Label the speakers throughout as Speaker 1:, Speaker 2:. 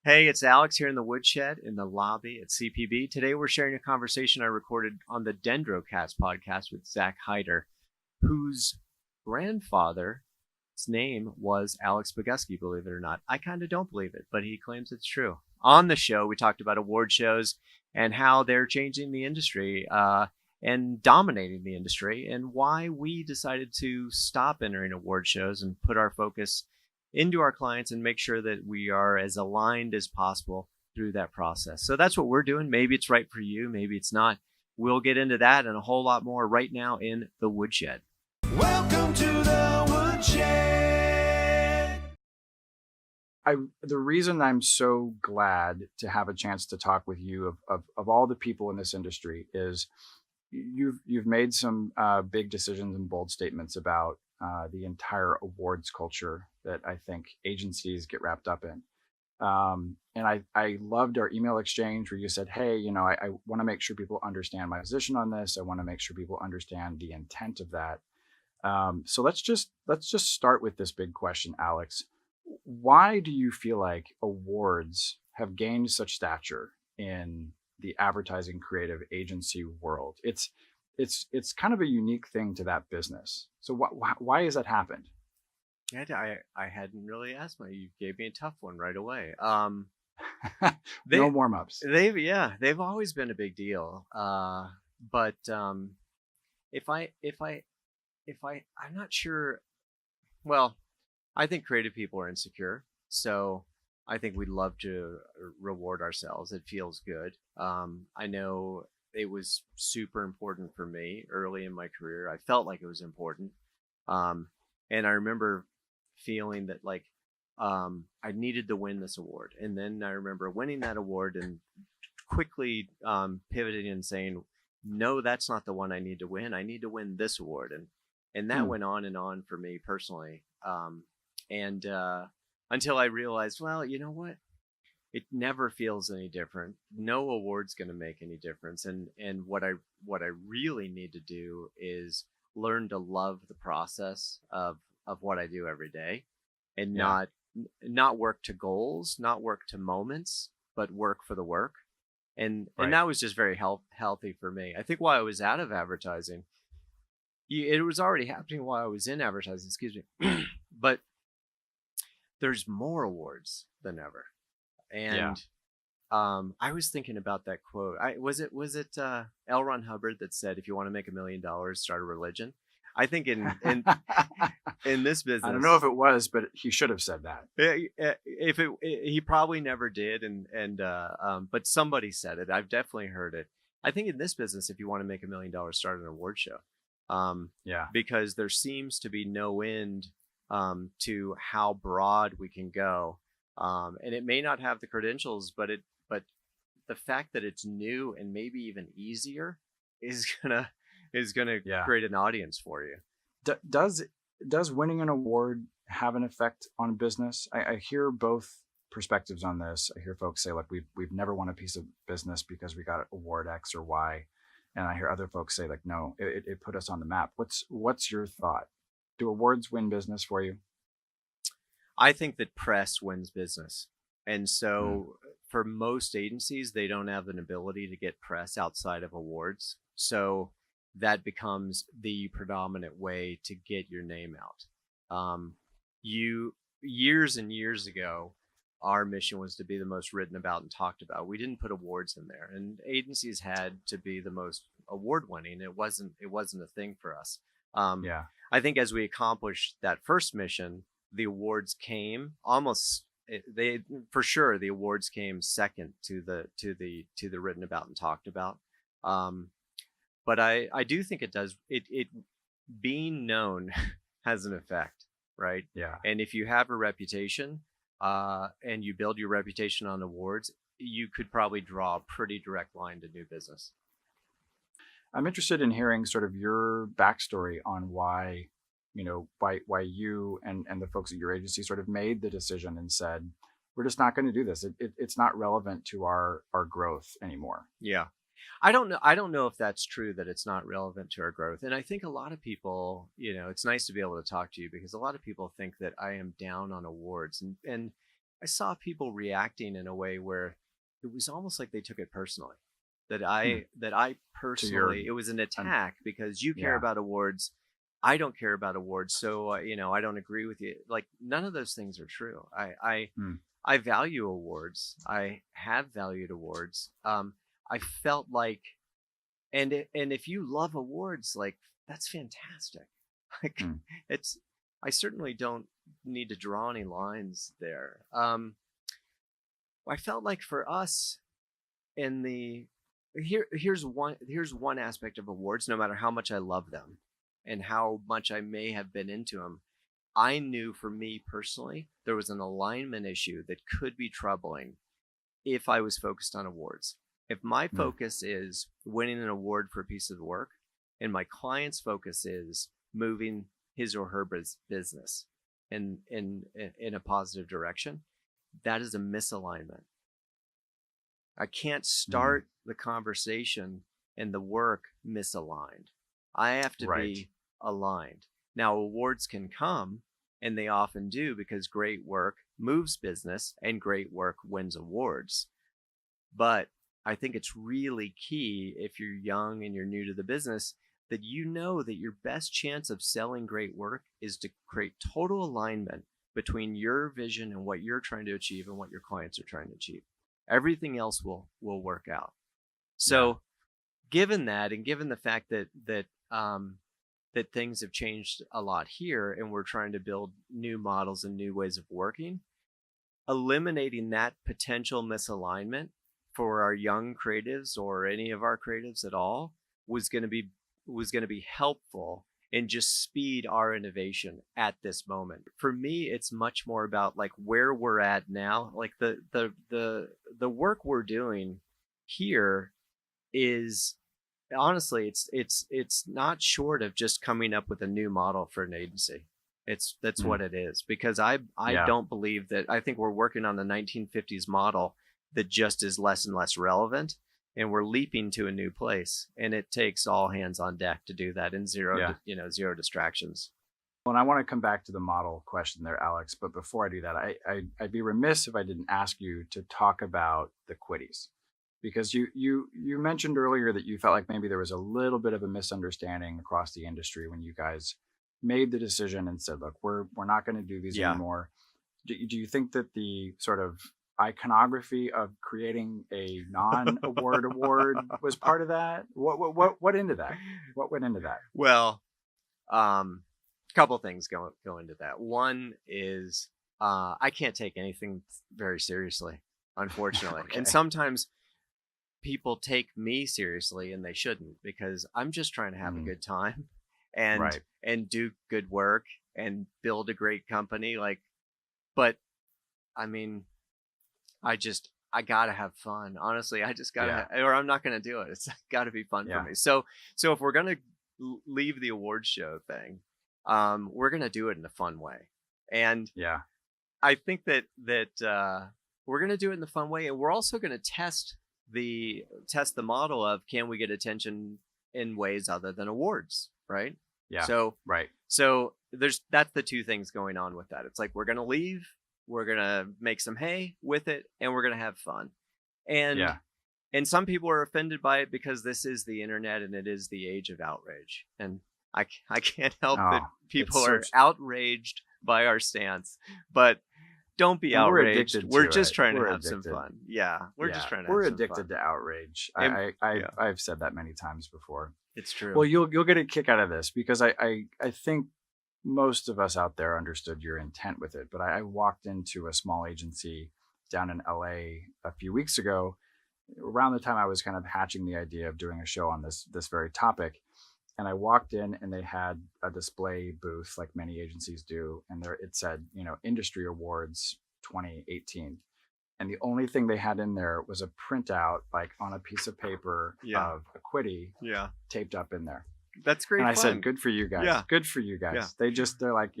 Speaker 1: Hey, it's Alex here in the Woodshed in the lobby at CPB. Today we're sharing a conversation I recorded on the Dendrocast podcast with Zach Hyder, whose grandfather's name was Alex Boguski, believe it or not. I kind of don't believe it, but he claims it's true. On the show, we talked about award shows and how they're changing the industry and dominating the industry, and why we decided to stop entering award shows and put our focus into our clients and make sure that we are as aligned as possible through that process. So that's what we're doing. Maybe it's right for you, maybe it's not. We'll get into that and a whole lot more right now in the Woodshed.
Speaker 2: Welcome to the Woodshed.
Speaker 3: The reason I'm so glad to have a chance to talk with you of all the people in this industry is you've made some big decisions and bold statements about the entire awards culture that I think agencies get wrapped up in. And I loved our email exchange where you said, hey, I want to make sure people understand my position on this. I want to make sure people understand the intent of that. So let's just start with this big question, Alex. Why do you feel like awards have gained such stature in the advertising creative agency world? It's kind of a unique thing to that business. So why has that happened?
Speaker 1: I hadn't really asked you gave me a tough one right away.
Speaker 3: No warm-ups.
Speaker 1: They've always been a big deal. But I'm not sure. Well, I think creative people are insecure, so I think we'd love to reward ourselves. It feels good. I know it was super important for me early in my career. I felt like it was important. And I remember feeling that I needed to win this award. And then I remember winning that award and quickly pivoting and saying, no, that's not the one I need to win. I need to win this award. And that went on and on for me personally. Until I realized, well, you know what? It never feels any different. No award's going to make any difference. And what I really need to do is learn to love the process of what I do every day, and not work to goals, not work to moments, but work for the work. And that was just very healthy for me. I think while I was out of advertising, it was already happening while I was in advertising, excuse me. But there's more awards than ever. And I was thinking about that quote. Was it L. Ron Hubbard that said, if you want to make $1 million, start a religion? I think in this business,
Speaker 3: I don't know if it was, but he should have said that.
Speaker 1: He probably never did. But somebody said it. I've definitely heard it. I think in this business, if you want to make $1 million, start an award show. Because there seems to be no end to how broad we can go. And it may not have the credentials, but the fact that it's new and maybe even easier is gonna create an audience for you.
Speaker 3: Does winning an award have an effect on business? I hear both perspectives on this. I hear folks say, like, we've never won a piece of business because we got award X or Y. And I hear other folks say, like, no, it put us on the map. What's your thought? Do awards win business for you?
Speaker 1: I think that press wins business. And so for most agencies, they don't have an ability to get press outside of awards. So that becomes the predominant way to get your name out. Years and years ago, our mission was to be the most written about and talked about. We didn't put awards in there, and agencies had to be the most award winning. It wasn't a thing for us. I think as we accomplished that first mission, the awards came the awards came second to the written about and talked about. But I do think it does. It being known has an effect, right?
Speaker 3: Yeah.
Speaker 1: And if you have a reputation, and you build your reputation on awards, you could probably draw a pretty direct line to new business.
Speaker 3: I'm interested in hearing sort of your backstory on why you and the folks at your agency sort of made the decision and said, we're just not going to do this. It's not relevant to our growth anymore.
Speaker 1: Yeah. I don't know if that's true, that it's not relevant to our growth. And I think a lot of people, it's nice to be able to talk to you, because a lot of people think that I am down on awards, and I saw people reacting in a way where it was almost like they took it personally.
Speaker 3: Hmm.
Speaker 1: That I
Speaker 3: To your,
Speaker 1: personally, it was an
Speaker 3: uh,
Speaker 1: attack because you care
Speaker 3: yeah.
Speaker 1: about awards, I don't care about awards, so I don't agree with you. Like none of those things are true.
Speaker 3: Hmm.
Speaker 1: I value awards. I have valued awards. I felt like, and if you love awards, like that's fantastic. Like
Speaker 3: Hmm.
Speaker 1: it's, I certainly don't need to draw any lines there. I felt like for us in the here's one aspect of awards. No matter how much I love them, and how much I may have been into them, I knew for me personally there was an alignment issue that could be troubling if I was focused on awards. If my
Speaker 3: Hmm.
Speaker 1: focus is winning an award for a piece of work, and my client's focus is moving his or her business in a positive direction, that is a misalignment. I can't
Speaker 3: Hmm.
Speaker 1: start the conversation and the work misaligned. I have to
Speaker 3: Right.
Speaker 1: be aligned. Now, awards can come, and they often do because great work moves business and great work wins awards. But I think it's really key if you're young and you're new to the business that you know that your best chance of selling great work is to create total alignment between your vision and what you're trying to achieve and what your clients are trying to achieve. Everything else will work out.
Speaker 3: Yeah.
Speaker 1: So, given that, and given the fact that things have changed a lot here, and we're trying to build new models and new ways of working, eliminating that potential misalignment for our young creatives or any of our creatives at all was going to be helpful and just speed our innovation at this moment. For me, it's much more about like where we're at now. Like the work we're doing here is honestly, it's not short of just coming up with a new model for an agency. That's
Speaker 3: Hmm.
Speaker 1: what it is, because I
Speaker 3: Yeah.
Speaker 1: don't believe that. I think we're working on the 1950s model that just is less and less relevant, and we're leaping to a new place, and it takes all hands on deck to do that, and
Speaker 3: Yeah.
Speaker 1: zero distractions.
Speaker 3: Well, and I want to come back to the model question there, Alex. But before I do that, I'd be remiss if I didn't ask you to talk about the quiddies, because you mentioned earlier that you felt like maybe there was a little bit of a misunderstanding across the industry when you guys made the decision and said, "Look, we're not going to do these
Speaker 1: Yeah.
Speaker 3: anymore." Do you think that the sort of iconography of creating a non-award award was part of that? What into that? What went into that?
Speaker 1: Well, a couple things go into that. One is I can't take anything very seriously, unfortunately, and
Speaker 3: Okay.
Speaker 1: sometimes people take me seriously and they shouldn't, because I'm just trying to have a
Speaker 3: Mm,
Speaker 1: good time and
Speaker 3: right.
Speaker 1: do good work and build a great company. Like, but I mean, I gotta have fun. Honestly, I just gotta
Speaker 3: Yeah.
Speaker 1: or I'm not gonna do it. It's gotta be fun for
Speaker 3: Yeah.
Speaker 1: me. So if we're gonna leave the award show thing, we're gonna do it in a fun way. And
Speaker 3: Yeah.
Speaker 1: I think that we're going to do it in the fun way, and we're also going to test the model of, can we get attention in ways other than awards, right?
Speaker 3: Yeah.
Speaker 1: So
Speaker 3: Right.
Speaker 1: that's the two things going on with that. It's like we're going to leave, we're going to make some hay with it, and we're going to have fun. And
Speaker 3: Yeah.
Speaker 1: and some people are offended by it because this is the internet and it is the age of outrage. And I can't help that
Speaker 3: Oh, it's
Speaker 1: people
Speaker 3: so,
Speaker 1: are outraged by our stance, but don't be
Speaker 3: and we're
Speaker 1: outraged.
Speaker 3: addicted
Speaker 1: We're
Speaker 3: to
Speaker 1: just
Speaker 3: it.
Speaker 1: trying to
Speaker 3: We're
Speaker 1: have some
Speaker 3: addicted.
Speaker 1: fun. Yeah, we're just
Speaker 3: Yeah.
Speaker 1: trying to
Speaker 3: We're
Speaker 1: have some
Speaker 3: addicted
Speaker 1: fun.
Speaker 3: to outrage.
Speaker 1: And yeah,
Speaker 3: I've said that many times before.
Speaker 1: it's
Speaker 3: Well,
Speaker 1: true.
Speaker 3: you'll get a kick out of this because I think most of us out there understood your intent with it. But I walked into a small agency down in LA a few weeks ago, around the time I was kind of hatching the idea of doing a show on this very topic. And I walked in and they had a display booth like many agencies do, and there it said, Industry Awards 2018. And the only thing they had in there was a printout, like on a piece of paper
Speaker 1: Yeah,
Speaker 3: of a quiddy
Speaker 1: yeah,
Speaker 3: taped up in there.
Speaker 1: that's
Speaker 3: And
Speaker 1: great
Speaker 3: I said,
Speaker 1: fun.
Speaker 3: "Good for you guys.
Speaker 1: Yeah,
Speaker 3: Good for you
Speaker 1: yeah.
Speaker 3: guys." They're like,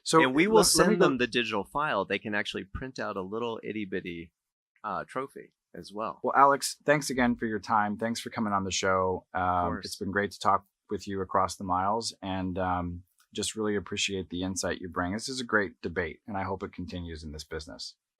Speaker 3: So
Speaker 1: And we will
Speaker 3: let me
Speaker 1: send
Speaker 3: go.
Speaker 1: them the digital file. They can actually print out a little itty bitty trophy as well.
Speaker 3: Well, Alex, thanks again for your time. Thanks for coming on the show.
Speaker 1: Of
Speaker 3: It's
Speaker 1: course.
Speaker 3: been great to talk with you across the miles, and just really appreciate the insight you bring. This is a great debate, and I hope it continues in this business.